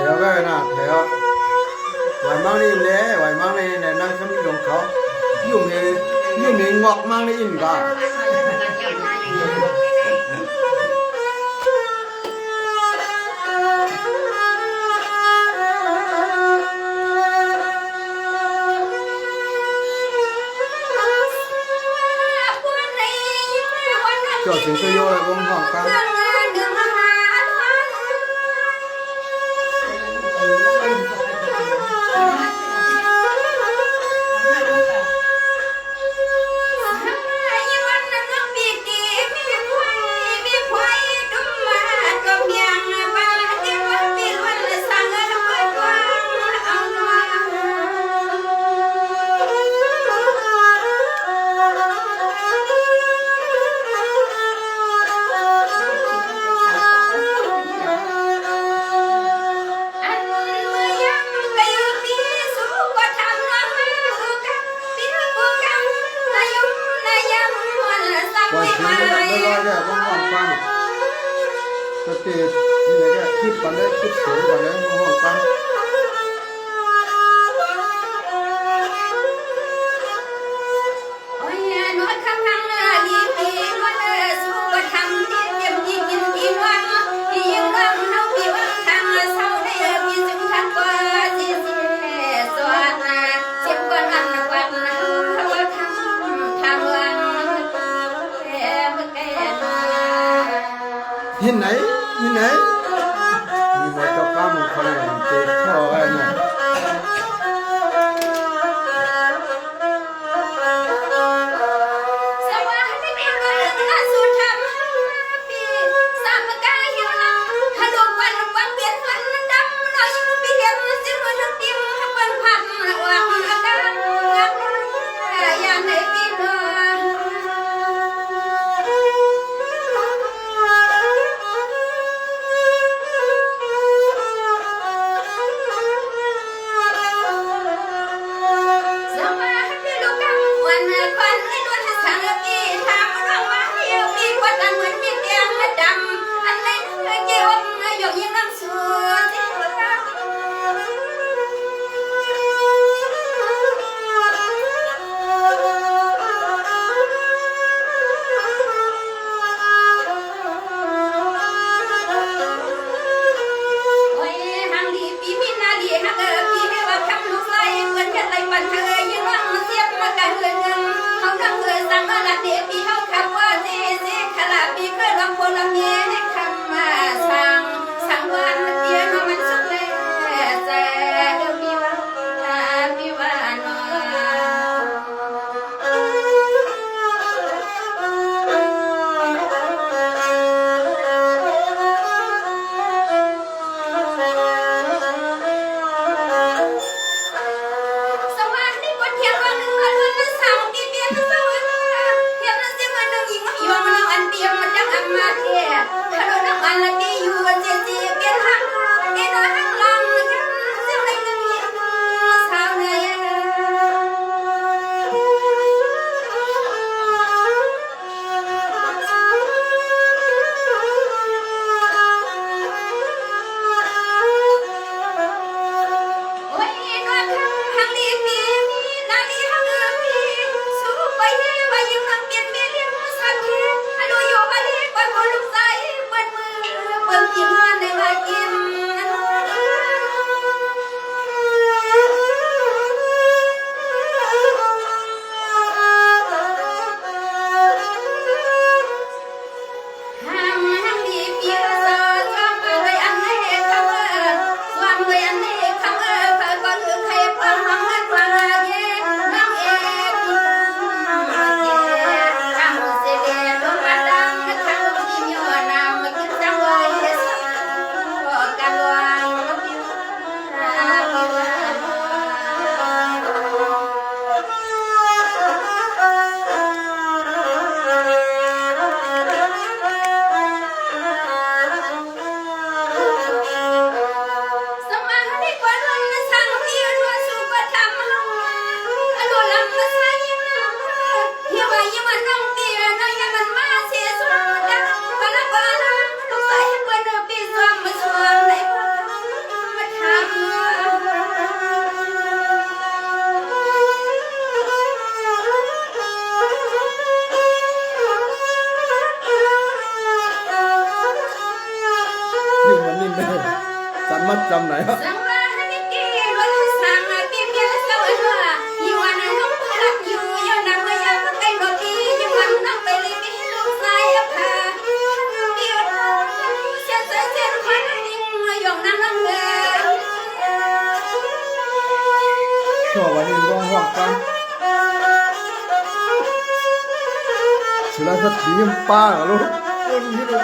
theo cái nào theo vài mang đi lẽ vài mang đi này năng sắm đồng khó dùng này ngọt mang đi in cả cho chúng tôi vô là con hỏng căng Bởi vì nó lo ra con hoàng quan có thể như thế cái kíp vào đấy kíp xuống vào đấy con hoàng quan nhìn này nhìn này cho cá một con này để cho cái này อยู่มันนิ่งเลยสันมัดจำไหนวะชอบวันนี้ร้องห้องกันสุราษฎร์สีมป้าเหรอลูกคนนี้เลย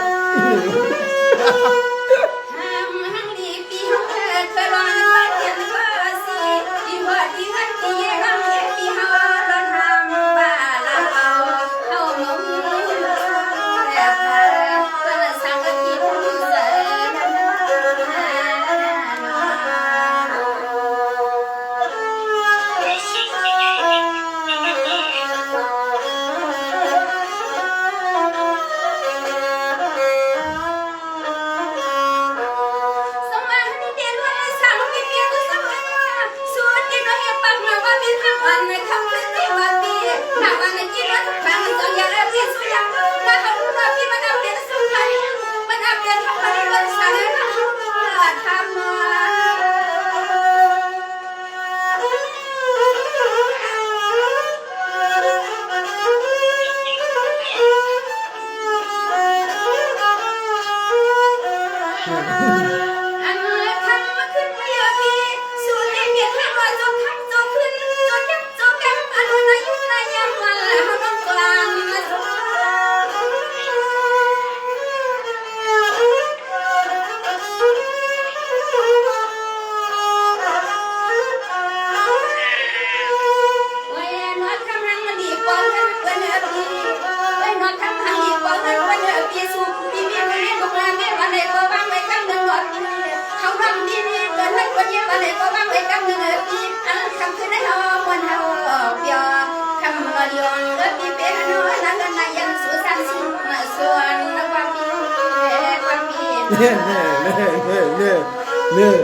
เนี่ย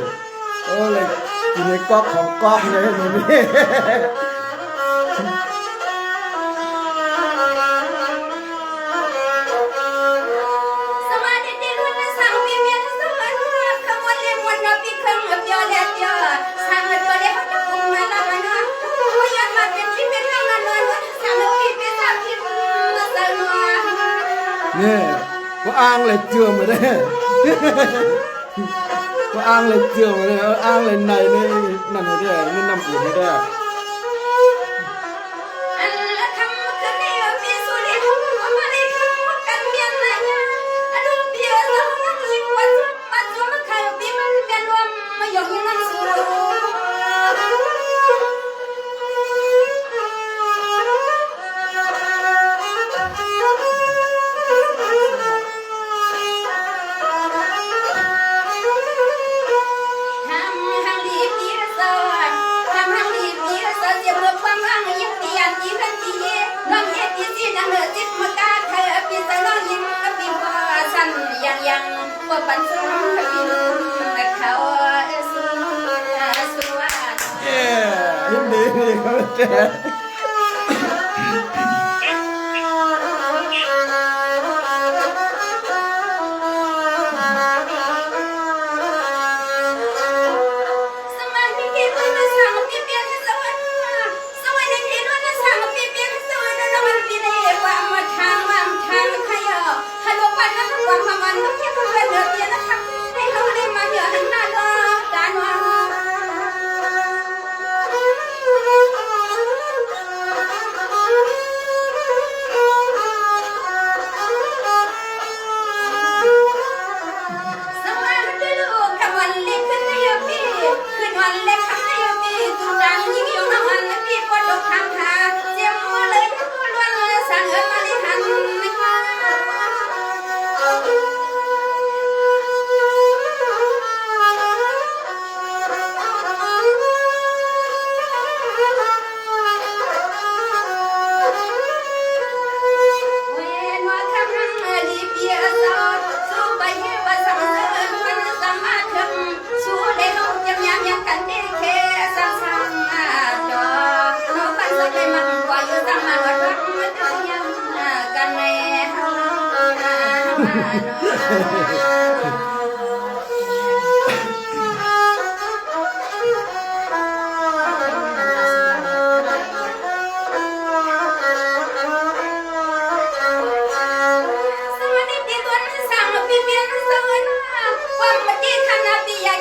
โอ้เลยอยู่ในก๊อกของก๊อกเลยนี่เนี่ยก็อ้างเลยเชื่อมาได้ก็อ้างเลยเชื่อมาได้อ้างเลยในนี่นั่นไม่ได้ไม่นำอื่นไม่ได้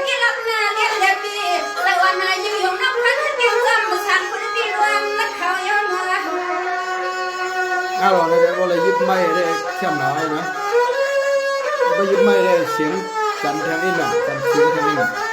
กี่ลับหน้าเลี้ยงเด็กปีแต่วันนายยิ่งยงน้ำพันเกี่ยวจำมือสั่นคนปีรวมนักเขาย้อนมาเราเนี่ยก็เลยยึดไม่ได้เข้มหนาไหมก็ยึดไม่ได้เสียงจันทร์แทงอินอ่ะจันทร์เสียงแทงอิน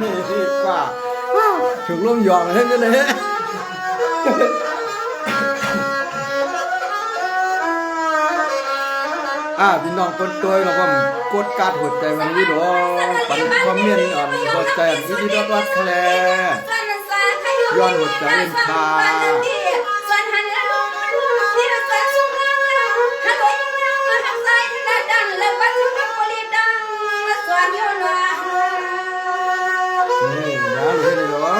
นี่ป้าถึงร่มหยองเลยนี่เลยพี่น้องคนตัวเราก็กดการหัวใจมันนี่หรอปันความเมียนอ่อนหัวใจที่ดีรัดแคลย้อนหัวใจเอ็นคานี่นะเลยเหรอ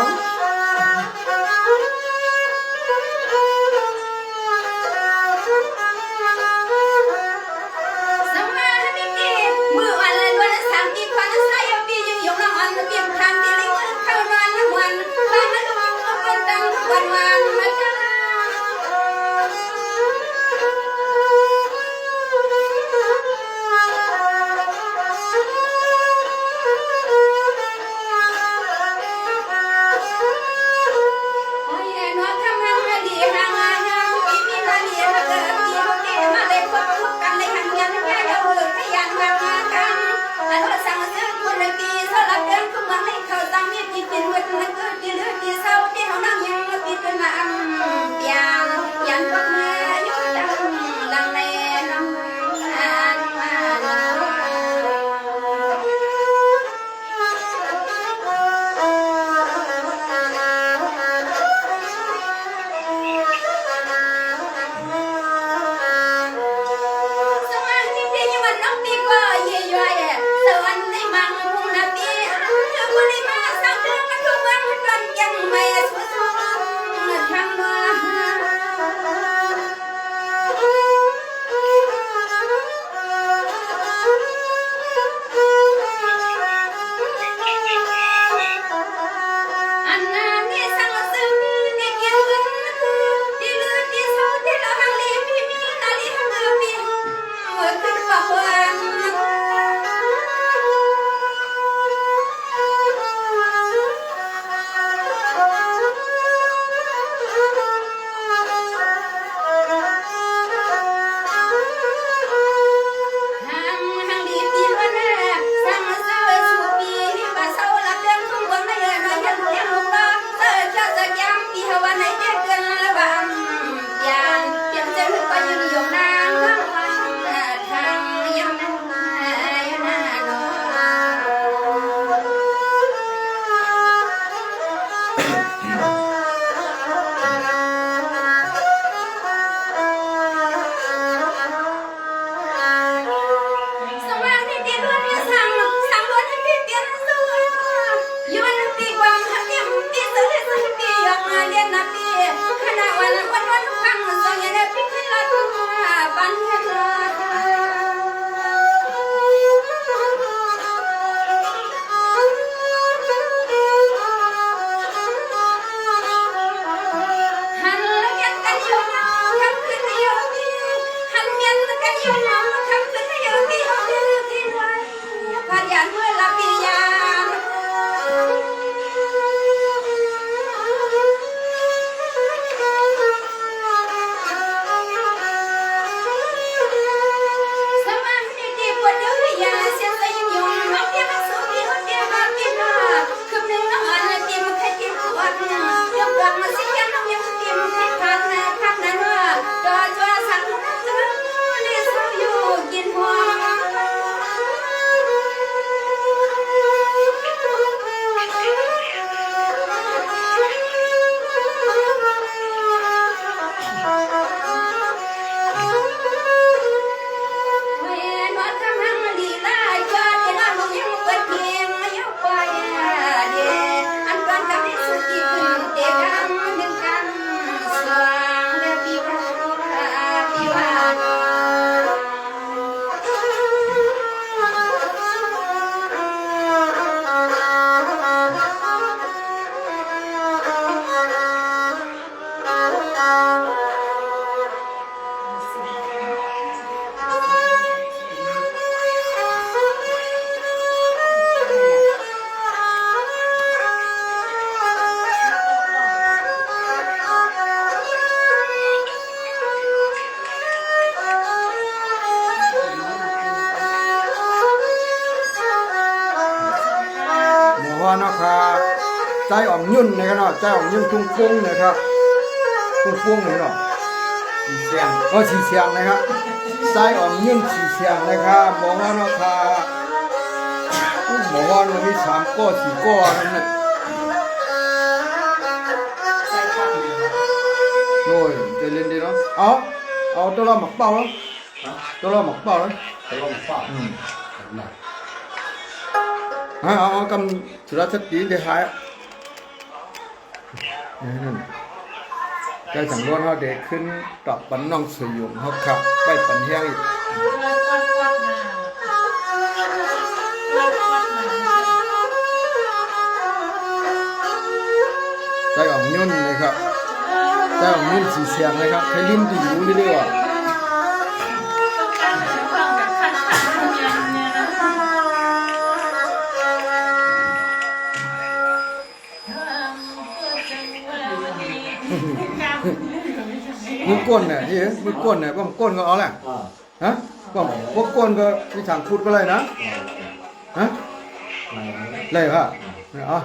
ใจอ่อมยุ่นนะครับเนาะใจอ่อมยุ่นทุ่งฟุ้งนะครับทุ่งฟุ้งนี่เนาะ สีเสียง สีเสียงนะครับใจอ่อมยุ่นสีเสียงนะครับบอกว่าเนาะค่ะบอกว่ามันมี3ก้อ4ก้อนั่นน่ะโอ้ยจะเล่นดีเนาะเอาตัวเราหมักเป้าแล้วตัวเราหมักเป้าแล้ว เขาลองฝากหนัก เอากำสุรสติเดี๋ยวหายใจสังวรเขาเด็กขึ้นตอบปันน้องสยงเขาขับไปปันแห้งอีกใจอ่อนยุ่นเลยครับใจอ่อนยุ่นสีเสียงเลยครับใครลิ้นดีรู้ไม่ได้ว่ามือก้นเนี่ยนี่มือก้นเนี่ยป้อมก้นก็เอาแหละฮะป้อมพวกก้นก็มีทางพูดก็เลยนะฮะเลยฮะเอา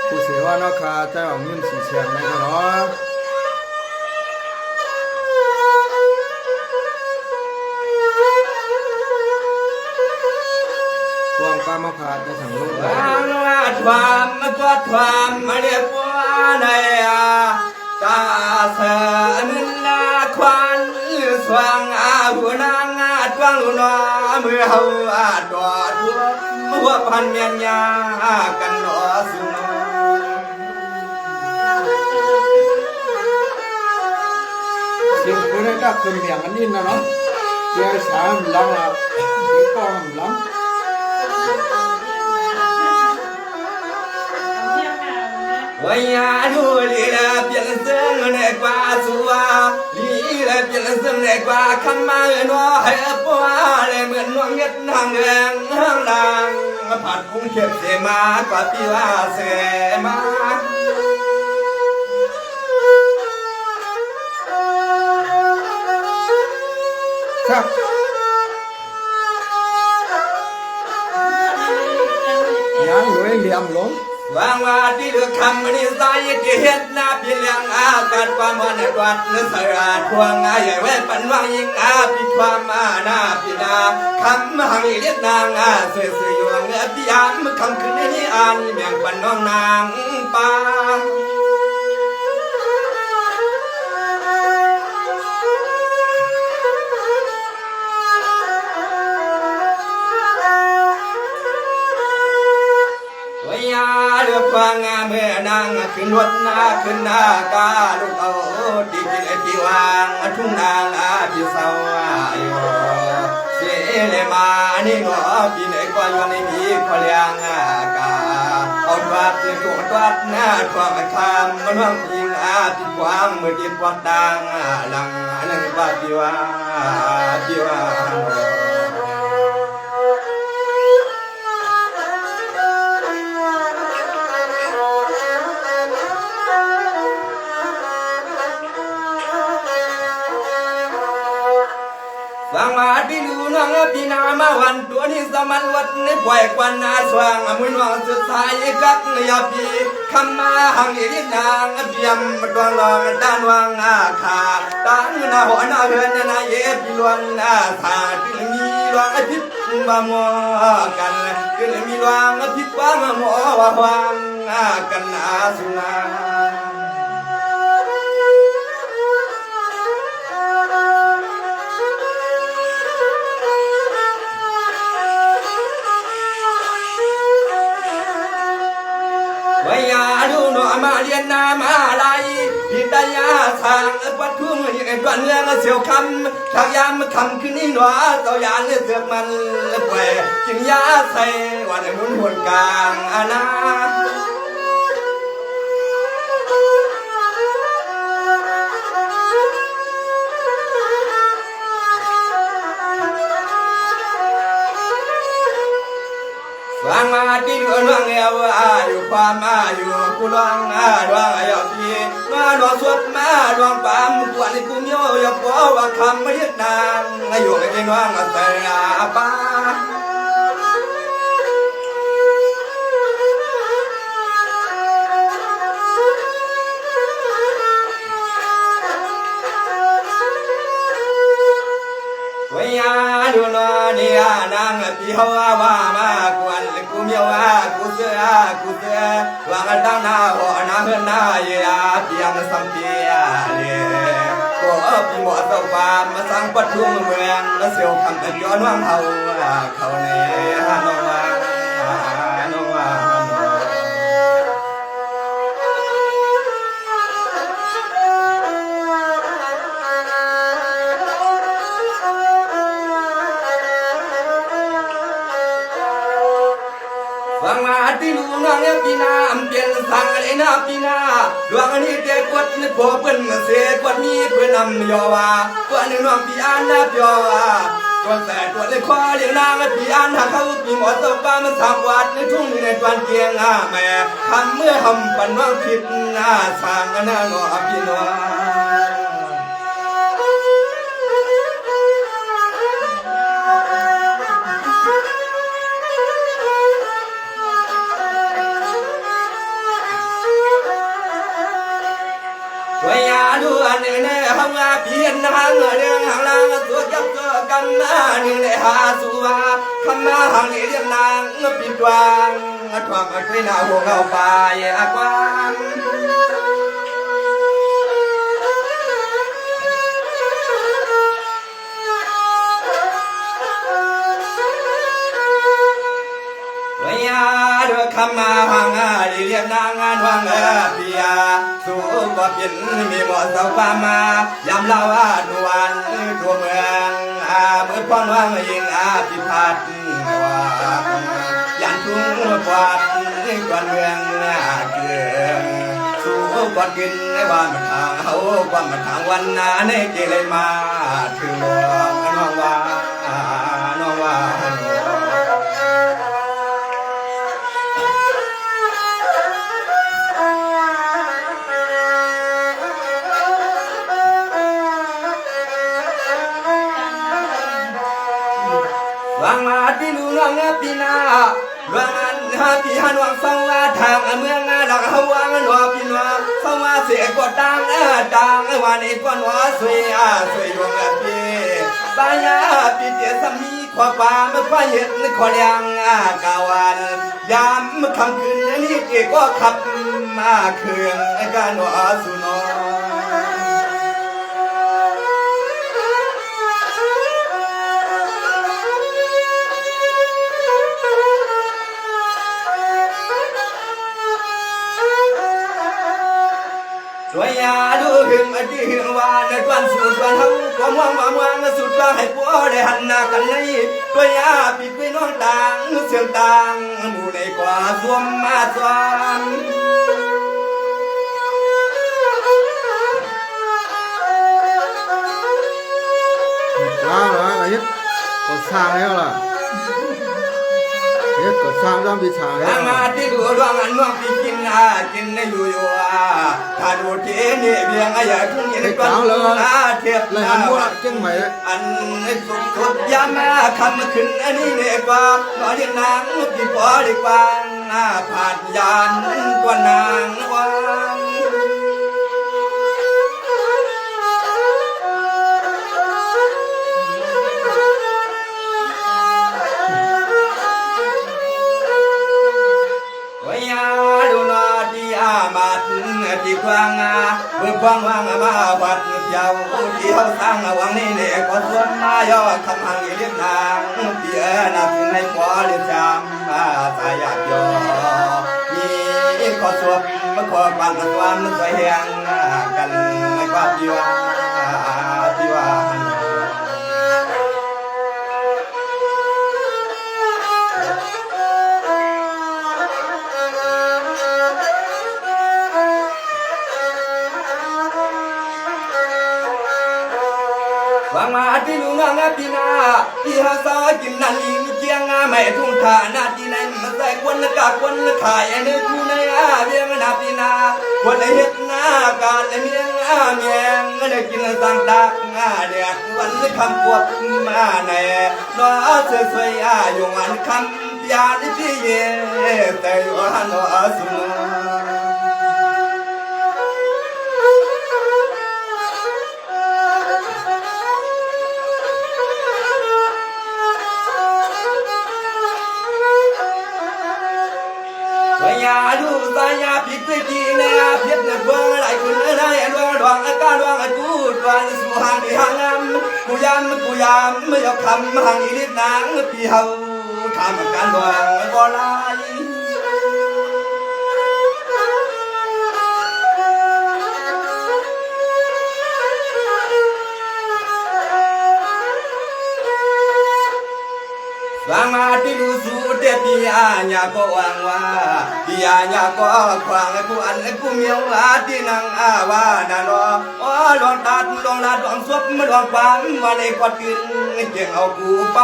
ผู้เสียว่านาะคาใจอ่อนยุ่นสีเสียงเลยเนาะวางปลามาขาดจะสั่งลูก วางว่าความตัวความมาเรียกว่าในตาเสนินนาควันสว่างหัวนางตวงลุนมือเฮาดอดหัวพันเมียนยากันรอสุน สิ่งที่ได้ดับเป็นเมียงอันนี้นะเนาะเจ้าสามหลังอ่ะสิ่งก้อนหลัง วันยาดูลีลาเปลี่ยนเสียงในกว่าสัวลีลาเปลี่ยนเสียงในกว่าคำมาเนาะให้ปัวเลยเหมือนนวงเงียบทางแรงทางดังผัดกุ้งเข็บเสมากว่าปีว่าเสมา ครับยังอยู่ไอ้เหลี่ยมหลง วางว่าที่เลือกคำนี้ใส่ที่เห็นหน้าพี่เลี้ยงอากาศความมันกวัดนึกสระทวงใหญ่ไว้ปันว่ายิงพี่ความมาหน้าพี่นาคำหังเลียดนางเสื่อเสื่อยวงพี่ยามคำคืนนี้อ่านแบ่งปันน้องนางปา เรือฟังเมื่อนางขึ้นรถนาขึ้นนากาลูกเอาดีกินไอพี่วางทุ่งนางพี่เศร้าอยู่เสียเลยมานี่หนอพี่ไหนก็อยู่ในมีพเลียงกาเอาตวัดเลยตัวตวัดหน้าตัวมันคำมันว่างยิงพี่กวางเมื่อที่ปวดดังหลังนั่งว่าพี่ว่าพี่ว่าฟังมาที่ดูน้องพี่นามาวันตัวนี้สมันวัดในปล่อยควันนาสว่างมือน้องสุดท้ายกักยาพี่คำมาหังอีนางเบียมดวงลองด้านวังขาตั้งหน้าหัวหน้าเฮือนนาเย็บล้วนถาที่มีลวงพิษมาหมอกันที่มีลวงพิษว่ามาหมอว่าวังกันสุนา วายาดูหนอมาเรียนนามาลายพิตายาทางวัดทุ่งยังตัวเนื้อเสียวคำถ้ายามคำขึ้นนี่หนอตัวยาเลือดเสือกมันแหวกินยาใส่วันมุนหุ่นกลางอาณาฟังมา ที่ดูดวงเอวอยู่ความมาอยู่กูลองดวงอยากพี่มาดวงสวดมาดวงปามกวนกูเมียวอย่าพอว่าคำไม่ยึดนางอยู่ในดวงเสียป้าดูนอนี่นางพี่เขาว่ามากวนกูเมียวกูเสือวางตั้งหน้าหัวหน้าเฮือนหน้าเยียเพียงสัมเพียเลยก็พี่หมอตะความมาสร้างปัดทุ่งเมืองแล้วเสียวคำตะย้อนว่างเขาเนี่ยน้องว่าน้องว่า ที่ลุงนางปีนาเปลี่ยนสังเลยนะปีนาดวงนี้เด็กกดนึกพอเปิ้นเสียกดมีเพื่อนนำยอว่าตัวนึงน้องปีอันนับยอว่าตัวแต่ตัวเลยคว้าเลี้ยงนางปีอันหาเขาปีหมอตบบ้านมันทำวัดในทุ่งในตวันเกียงแม่ทำเมื่อทำปันว่างผิดสร้างหน้าหนอพี่น้องดูอันนี้เนี่ยห้องเพียนนางเรื่องหางลางตัวจับตัวกันนี่เนี่ยหาสุวาคำมาหางนี่เรียกนางปิดวางทวงไปหน้าหัวเราไปกว้างดูคำมาหางเรียกนางงานวังเปียสู้ก็เป็นมีหมอสาวฟ้ามายามเล่าดวนตัวเมืองเมื่อพ่อว่างยิงพิพัฒน์ว่ายันทุ่งกวาดกวนเมืองเกลือสู้ก็กินว่ามันทางเขาว่ามันทางวันในเกเลยมาถึงน้องว่าน้องว่าที่ลุงน้องปีนาดวงอันพี่หันวังฟังว่าทางเมืองหลักเขาวางหนอพี่น้องเขาว่าเสียกดดังวันนี้ก่อนว่าสวยดวงพี่บายาพี่เจสมีขวาป่าเมื่อควายเห็ดขอเลี้ยงกาวันยามเมื่อคำคืนนี้เกก็ขับมาเครื่องการว่าสุนอตัวยาดูหึงอดีหึงวานในตวันสุดวันทั้งความว่างสุดว่าให้ผัวได้หันหน้ากันในตัวยาปิดไว้น้องต่างเสียงต่างหมู่ในกว่าสวมมาสวมđó là cái nhất còn sang đấy là nhất còn sang ra bị sang đấy mà đi đùa đoan ăn ngoan điกินในอยู่ถ้าดูเทนี่เบียงอย่าทุ่งยินก่อนเทียบ เลยหันมั่วจังไหมอันสุดทดยามาคำขึ้นอันนี้เนี่ยกว่าหน่อเรียนนางปีปอดีกว่าผ่านยานกว่านางว่างที่ควางเมื่อควางวางมาวัดเจ้าที่เขาสร้างวังนี่เนี่ยก็ส่วนมายอดคำหังเรียกนางเปียนับในขวาเรียกจำสายาโยมีขอสวบมาขอบังความสวยแหงกันไม่กว่าพี่ว่า วางมาที่ลุงงาปีนาที่หาสาวกินนันลีมีเกียงไม่ทุ่งท่านาที่ไหนมาใส่ควันกากควันขายในคู่ในเบียงนาปีนาควันเฮ็ดนาการเมียงเมียงได้กินสังตากแดดวันคำปวดมาในน้อสวยๆอยู่วันคำยาที่พี่เย่แต่วันน้อสุนยาดูสายาพิกทีนะเพียบเนื้อเบื้องไหลคุณอะไรดวงดวงอาการดวงจูดวันสุหางที่หางามกูยามไม่ยอมคำหางอีลิดนางพี่เฮาทำการดวงบ่ลายวางมาที่ดูสูเดียปีญาก็วางว่าปีญาก็ควางผู้อันผู้เมียวที่นางว่านาโนอ๋อลองตัดลองสวบลองปั๊มวันในกอดกินเกี่ยงเอากูไป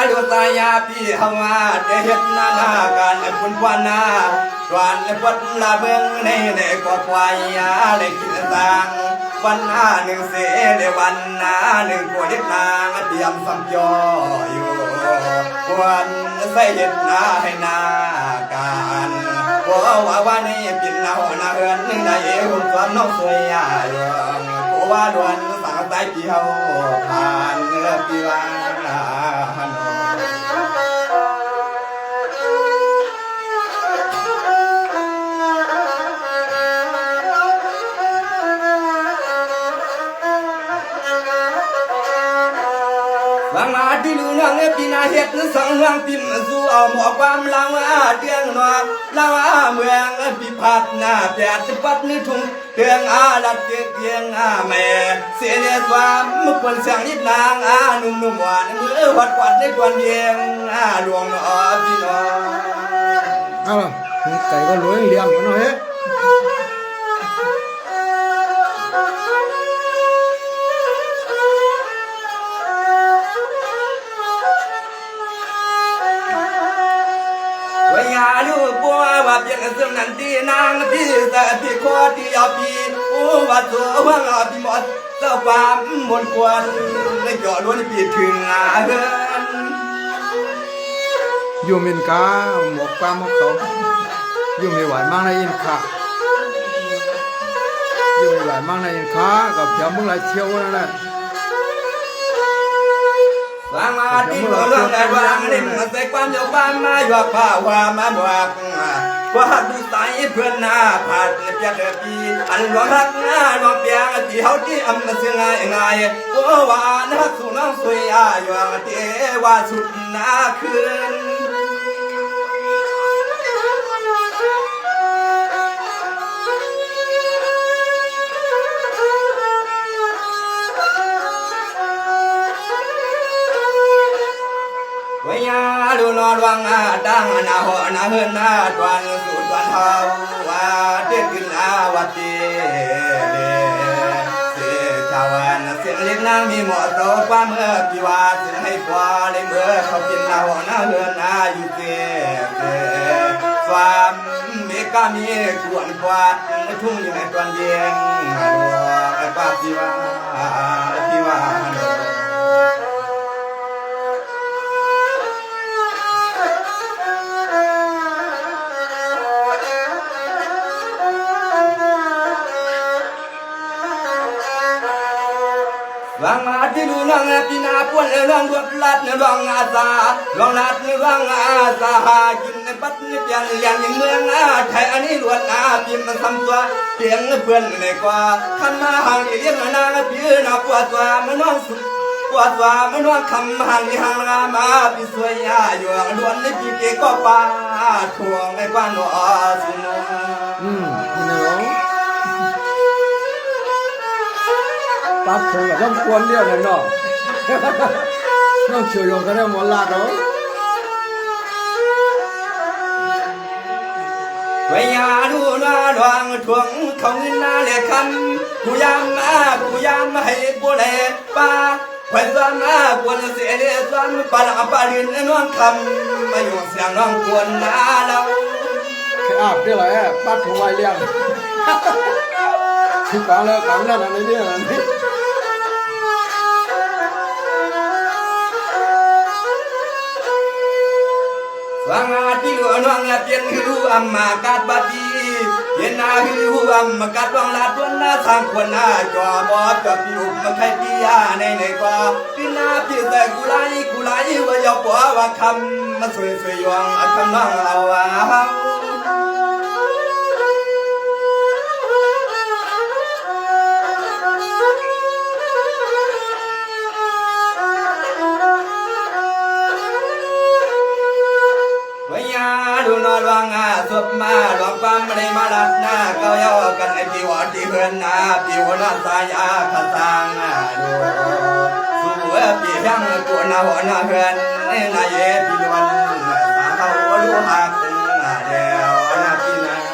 ดูตายาพี่เฮามาได้เฮ็ดนาการคุณควันนาควันปัดลาเบิ่งในก็ควายได้กินต่างวันหนึ่งเสได้วันหนึ่งก็เฮ็ดนางเตรียมซ้ำจออยู่วันใส่เฮ็ดนาให้นาการบ่ว่าในปิ่นเอาหน้าเฮือนได้หุ่นสวนน้องสวยอยู่กูว่าดวนสังใจพี่เฮาผ่านปีว่าบางมาที่ลูนางปีนาเฮ็ดสังเมืองปิ่มสู่เอาหมอความลาวเตียงนอกลาวเมืองพิพัฒนาแปดปัดในทุ่งเตียงลัดเตียงแม่เสียเนสวามมุกวนเสียงนิดนางนุ่มหวานมือวัดกวาดในกวนเยียงหลวงพี่น้องเอาล่ะไก่ก็รวยเลี้ยงกันหน่อยลูกบัวว่าเพียงซึ่งนั้นที่นางพี่แต่พี่ขอที่เอาพี่ว่าตัวว่าพี่หมดเจ้าความมนต์ควรและหยอดล้วนพี่ถึงเฮือนอยู่เมนกาหมกปลาหมกเขาอยู่ไม่ไหวมากในอินค่ะอยู่ไม่ไหวมากในอินค่ะกับเพียงมึงไรเชี่ยวนั่นแหละวางมาที่หัวเรื่องแต่วางนี่มันใส่ความยกบ้านมาหยอกผ้าว่ามาบวกว่าดูสายเพื่อนหน้าผ่านเปียกปีอันหลวงรักหน้าหลวงเปียกที่เขาที่อำนาจเสียง่ายโอ้ว่านักสู่น้องสวยอยู่เทว่าสุดหน้าคืนดูนอนวังดังนาหัวนาเฮือนนาตวนสุดวันเฮาว่าเด็กกินวัดเจเสียชาววันเสียงเล็กนางมีหมอโตความเมื่อกี่ว่าเสียงให้ควาเลยเมื่อเขากินนาหัวนาเฮือนนาอยู่เจความมีก็มีกวนกวาดทุ่งอยู่ในตอนเย็นไอ้ป้าที่ว่าวางมาที่ดูน้องปีนาปวนน้องดวดลัดน้องอาสาน้องลัดน้องอาสากินปัดเปียงเลี้ยงเมืองไทยอันนี้ล้วนพิมพ์ทำตัวเพียงเพื่อนในกว่าขันมาห่างเลี้ยงนางพี่นาปวดตัวมันน้องสุดปวดตัวมันน้องคำห่างห่างนามาพี่สวยอยู่ล้วนในพี่เกก็ป้าทวงในกว่าน้อสุนนี่นะ ปั๊บคงกับต้องกวนเดียวนั่นเนาะน้องเฉียวยงก็ได้หมดลาดเนาะไว้ยาดูนาดวงทวงเขาเงินนาเลียคำกูยามให้บัวแหลป้าไว้ซ้ำกวนเสียเลี้ยซ้ำปลาหลังปลาดินน้องคำมาอยู่เสียงน้องกวนนาเราแค่อาบเดี๋ยวไรปั๊บคงไวเลี้ยงคือกลางแล้วกลางนั่นอะไรเนี่ยนี่สางาที่หลวงน้องเตียนคืออัมมากาดบัดีเย็นนาคืออัมมากาดวังลาดวนนาสางควรนาจอบอบจอบพี่อุบมาใครพี่ยาในกว่าพี่นาพี่แต่กุไลว่าอย่าปัวว่าคำมาสวยยองคำน้องเราดูนอนวางศพมาดอกปั๊มไม่ได้มาลัดหน้าเกาเยากันไอพี่วอที่เพื่อนนาพี่หัวหน้าสายาขัดสางดูสู้พี่ยังกูนาหัวหน้าเพื่อนนายเย่พี่ล้วนสาเขาดูหักเดียวนาพี่นา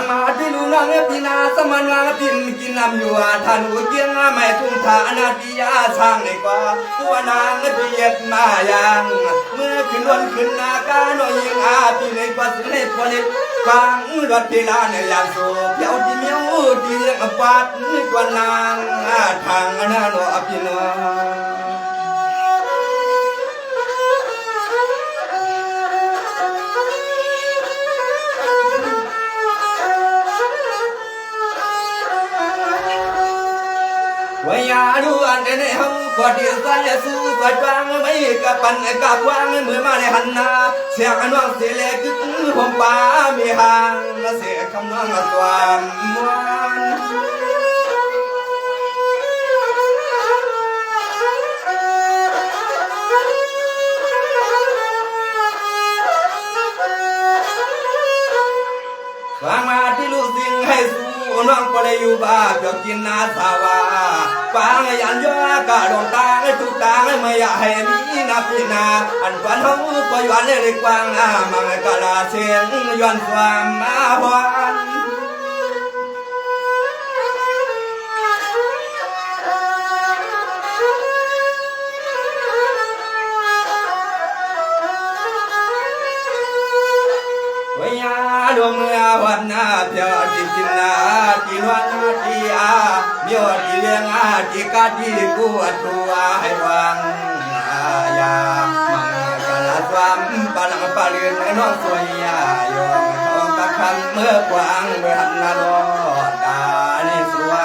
มาที่ลุงนางพี่นาสมันวางพินกินน้ำอยู่ท่านอุเกียงไม่ทุ่งฐานาดิยาช่างในกว่าตัวนางพี่เย็ดมาอย่างเมื่อขึ้นวันขึ้นนาการน้อยยิงพี่ในกว่าสุในพอเล็กฟังรถพี่ลาในยามโซ่เที่ยวที่เมียวที่เลี้ยงปัดกว่านางทางนาโนอภิโนไว้ยาดูอันในห้องกอดเดียวกันสู้กอดวางไม่กับปันกับวางมือมาในหันนาเสียงน้องเสียเล็กผมป้ามีหางเสียคำน้องความมวนวางมาที่ลูกสิงให้สู้น้องก็ได้อยู่บ้านจะกินนาสาวาฟางยันย่อกะดวงตาทุกตาไม่อยากให้มีนาพี่นาอันฝันเขาก็ย้อนเลยกว้างมังกะลาเสียงย้อนความมาหวานดวงเมื่อวันนาเพียวที่กินนาที่นวลที่เมียวที่เลี้ยงที่กาที่กูตัวให้วังยามังกะลาความปาลังปาเรือนน้องสวยยายองทองตะคันเมื่อกวางเมื่อหันนาโลตาในสวา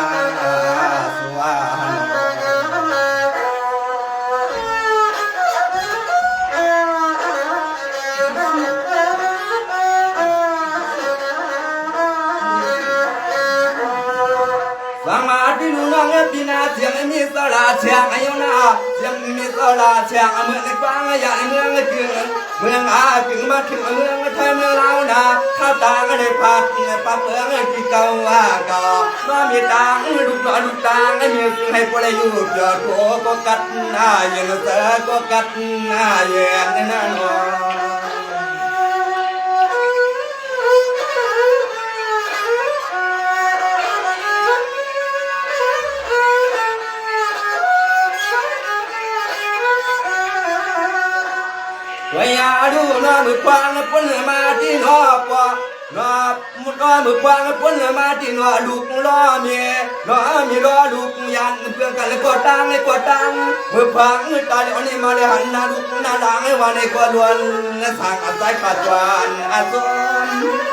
ที่ลุงน้องพี่นาเสียงมีสลาเชียงอายุนาเสียงมีสลาเชียงเมืองในฟังอย่างเมืองจึงเมืองจึงมาถึงเมืองไทยเมืองลาวนาข้าวตาในผัดปลาเปลือกที่เก่าก็มามีตังลูกตังมีสิ่งให้พวกเราอยู่เจอโถก็กัดหน้าเย็นเสือก็กัดหน้าเย็นนั่นไว้ยาดูน้อมือควางพ้นมาที่นอปอน้อมุดน้อมือควางพ้นมาที่นอลูกล้อเมียล้อลูกยันเพื่อนกันเลยกดตังมือควางตาเดี๋ยวนี้มาเลยหันหน้าลูกหน้าหลังให้วันในกวนล้วนและสั่งอาศัยขาดจวนอาสม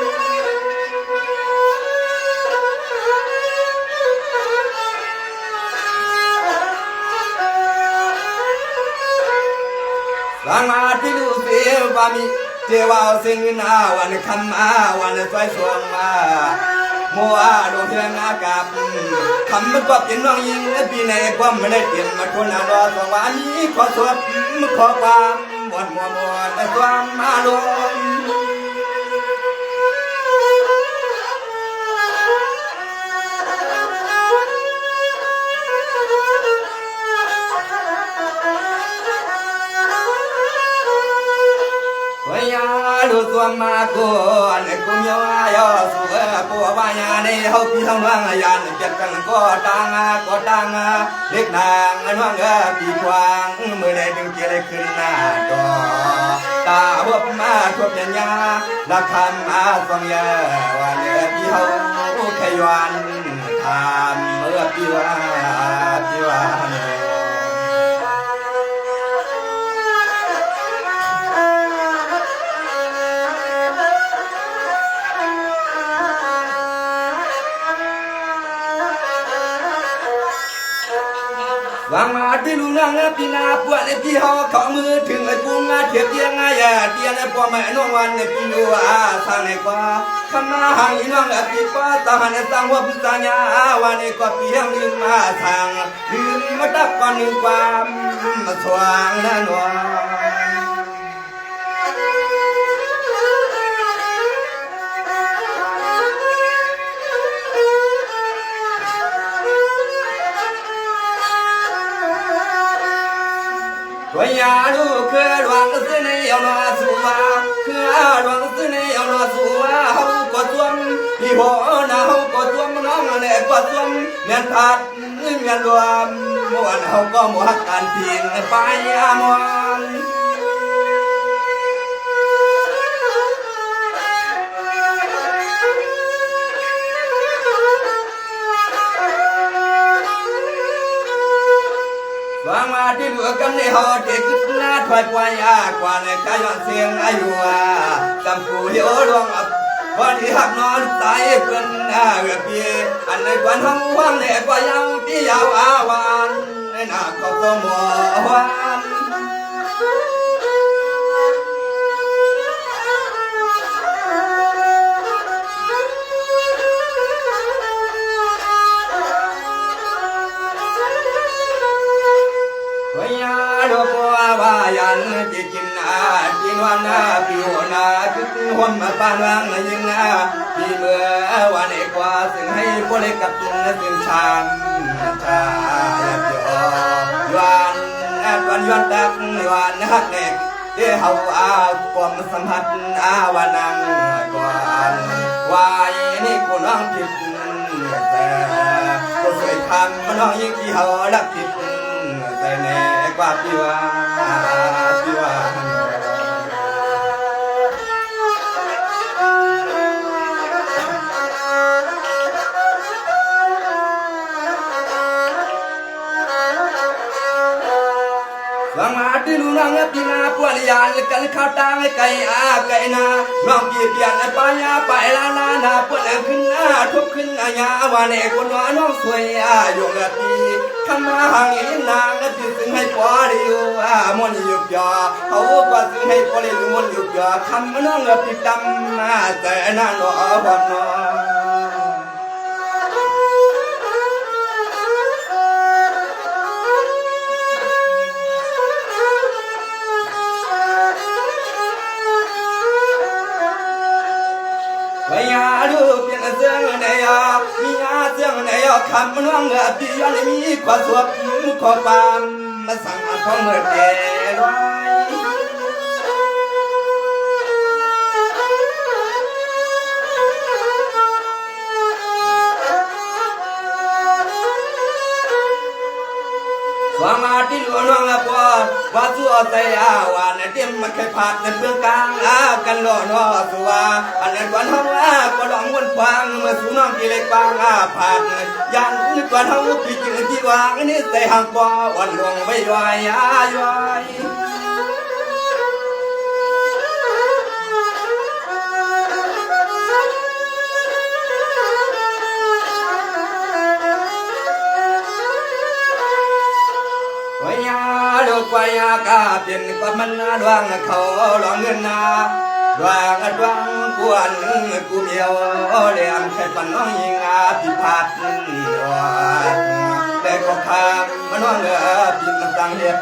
บางมาที่ดูเสียวามีเทวาสิ่งนาวันคำมาวันสวยสวงมา หัวดวงเทียนอากาศทำมันก็เป็นน้องยิงปีในความไม่ได้เปลี่ยนมาคนอารอสวามีขอสวดขอความหมดมัวหมดแต่ความอารมณ์ดูตัวมากูในกูยอยอสุกูวายาในเฮาพี่เฮาน้องยันเจ็บกันก็ตังเล็กนางน้องปีควางมือในดึงเจริญขึ้นหน้าจอตาหัวมาทั่วเป็นยาละคำอาฟังยาวันพี่เฮาแค่วันทำเมื่อพี่ว่าวางมาที่ลุงนางพี่นาปวดในพี่หอเขามือถึงไอ้กุ้งเทียบเทียงเทียนพ่อแม่น้องวันในพี่ดูสร้างในกว่าขมาหางน้องพี่กว่าตาหันสร้างว่าพิจารณาวันในกว่าพี่ยังลืมมาทางลืมมาดับก่อนหนึ่งความสว่างนั่นวะวันยาดูคือหลวงสิในเอาหน้าสู่มาคือหลวงสิในเอาหน้าสู่มาเฮาก็จวมพี่พ่อนะเฮาก็จวมน้องเนี่ยก็จวมเมียนพัดเมียนรวมเมื่อวันเฮาก็หมดการพิงไปอามอนวางมาที่เหลือกันในหอเด็กขึ้นหน้าถอยควายกว่าในกายย้อนเสียงอายุจำผู้เหี่ยวดวงวันที่หักนอนตายเพื่อนเอือพี่อันในควันห้องว่างในกว่ายังที่ยาวอาวันในหน้าเขาสมอวันดูปัววายันจิจินจินวันพี่หัวนาจุดหัวมาปานวังยิงพี่เมื่อวันเอกว่าสิ่งให้พวกเล็กกับตุนสิ่งชามชาเดียววันย้อนตักวันฮักเด็กเดี๋ยวเขาความสัมผัสวันนั่งก่อนวายนี่กูน้องผิดแต่กูสวยคำมันน้องยิ่งที่เขารักผิดแต่แน่กว่าพี่ว่าวางมาที่ลุงนางพี่นาปวดยานกันข้าวตังไก่นาน้องพี่เปลี่ยนไปยาไปลานาปวดขึ้นทุบขึ้นยาวันเอกคนว่าน้องสวยอยู่กับพี่ทำมาหางอินนางพี่ซึ่งให้ปอดีอยู่มนยุบยอเขาก็ซึ่งให้ปอดีอยู่มนยุบยอทำน้องพี่ดำแต่น่าหนอพอนอดูเพียงเสียงในมีเสียงในคำน้องพี่ยันมีความสุขขอความมาสั่งของเมื่อเด็กสวามาที่หลวงน้องละปอว่าสัวใจวันเตรียมมาแค่ผัดในเพื่องกลางกันหล่อนอสัวอันนั้นก่อนห้องก็ลองวนฟังเมื่อสูน้องกี่เล็กบางผัดยันก่อนห้องพี่จึงที่วางนี่ใส่ห่างปอวันหลวงไว้ย้อยกวายากาเปลี่ยนกว่ามันดวงเขาหลงเงิน ดวงดวงกวนกูเมียวเลี้ยงแค่ปันน้องยิงอาพิพัฒน์แต่ก็พามันน้องพิมพ์สังเด็ด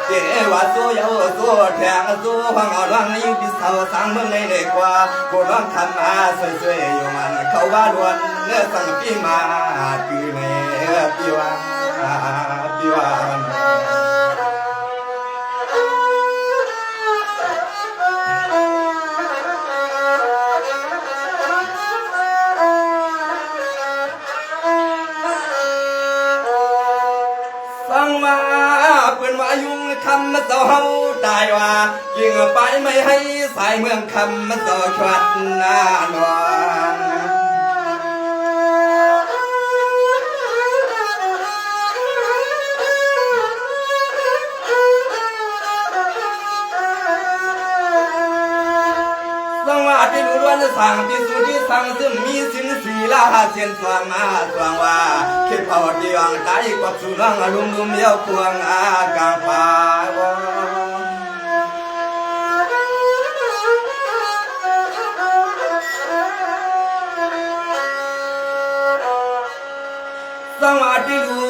เจ้าว่าสู้ยาวสู้แทงสู้ฟังเอาดวงยิ่งพิเศษสังเมืองในเด็กว่ากูร้องทำมาสวยๆอยู่มันเขาว่าล้วนเนื้อสังปีมาคือในปีวันปีวัน ฟังมาเพื่อนว่ายุ่งคำมาเจ้าเฮาตายว่ายิงไปไม่ให้สายเมืองคำมาเจ้าชวัดหน้าหนวงสังวาที่รู้ล้วนสั่งที่สุดที่สั่งซึ่งมีสินสีลาเสียนสวงมาสวงว่าคิดเผาที่วังตายกว่าสุนังลุมลุมเดียวควงอากางป่าวสังวาที่รู้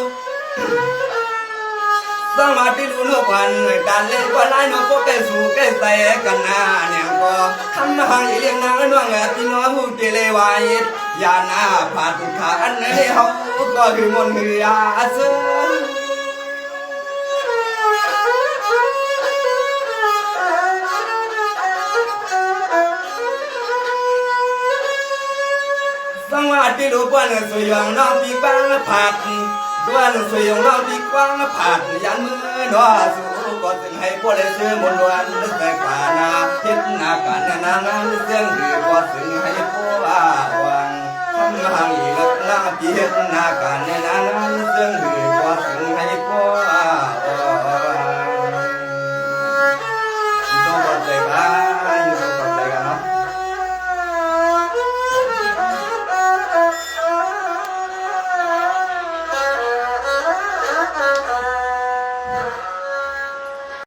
สมาธิรู้นกวันการเล่นก็ไล่นกก็แก่สู่แก่ใส่กันหน้าเนี่ยก็ทำมาให้เลี้ยงนางน้องพี่น้องผู้เกเรวายยาหน้าผ่านขาอันให้เขาก็คือมนต์เหือเสือสังวาสที่รู้ว่าเนื้อสวยงน้องปีบ้างผัดด้วนสวยงเราดีกว้างผัดยันมือหนอสู้ก็ถึงให้พวกเลยซื้อมนต์วันนึกแต่ป่านาเฮ็ดนาการนางานเสียงคือก็ถึงให้พวกวังทำหางอีกลักลาพี่เฮ็ดนาการนางานเสียงคือก็ถึง